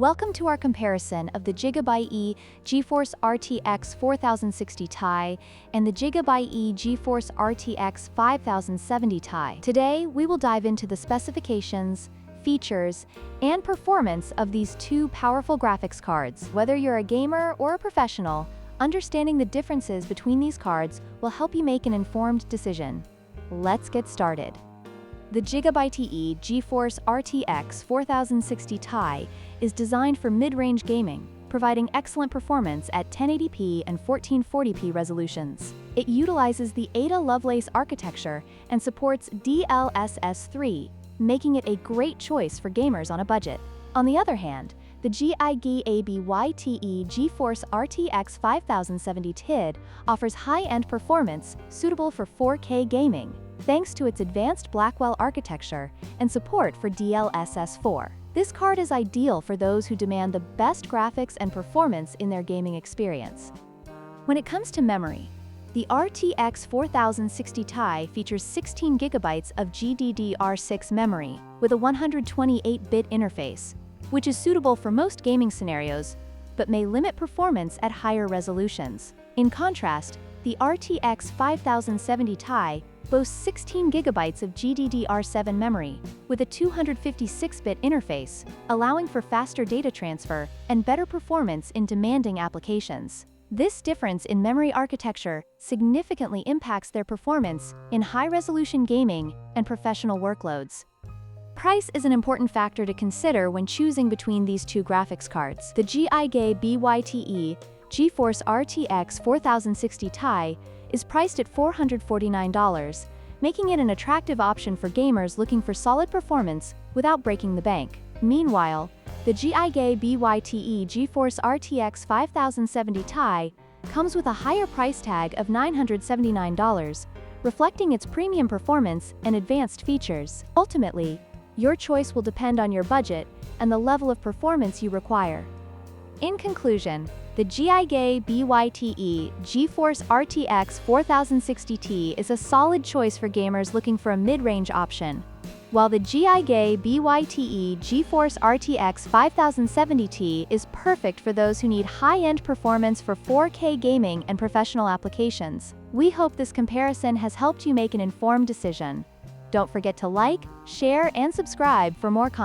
Welcome to our comparison of the GIGABYTE GeForce RTX 4060 Ti and the GIGABYTE GeForce RTX 5070 Ti. Today, we will dive into the specifications, features, and performance of these two powerful graphics cards. Whether you're a gamer or a professional, understanding the differences between these cards will help you make an informed decision. Let's get started. The GIGABYTE GeForce RTX 4060 Ti is designed for mid-range gaming, providing excellent performance at 1080p and 1440p resolutions. It utilizes the Ada Lovelace architecture and supports DLSS 3, making it a great choice for gamers on a budget. On the other hand, the GIGABYTE GeForce RTX 5070 Ti offers high-end performance suitable for 4K gaming, thanks to its advanced Blackwell architecture and support for DLSS 4. This card is ideal for those who demand the best graphics and performance in their gaming experience. When it comes to memory, the RTX 4060 Ti features 16 GB of GDDR6 memory with a 128-bit interface, which is suitable for most gaming scenarios, but may limit performance at higher resolutions. In contrast, the RTX 5070 Ti boasts 16 GB of GDDR7 memory with a 256-bit interface, allowing for faster data transfer and better performance in demanding applications. This difference in memory architecture significantly impacts their performance in high-resolution gaming and professional workloads. Price is an important factor to consider when choosing between these two graphics cards. The GIGABYTE GeForce RTX 4060 Ti is priced at $449, making it an attractive option for gamers looking for solid performance without breaking the bank. Meanwhile, the GIGABYTE GeForce RTX 5070 Ti comes with a higher price tag of $979, reflecting its premium performance and advanced features. Ultimately, your choice will depend on your budget and the level of performance you require. In conclusion, the GIGABYTE GeForce RTX 4060 Ti is a solid choice for gamers looking for a mid-range option, while the GIGABYTE GeForce RTX 5070 Ti is perfect for those who need high-end performance for 4K gaming and professional applications. We hope this comparison has helped you make an informed decision. Don't forget to like, share, and subscribe for more content.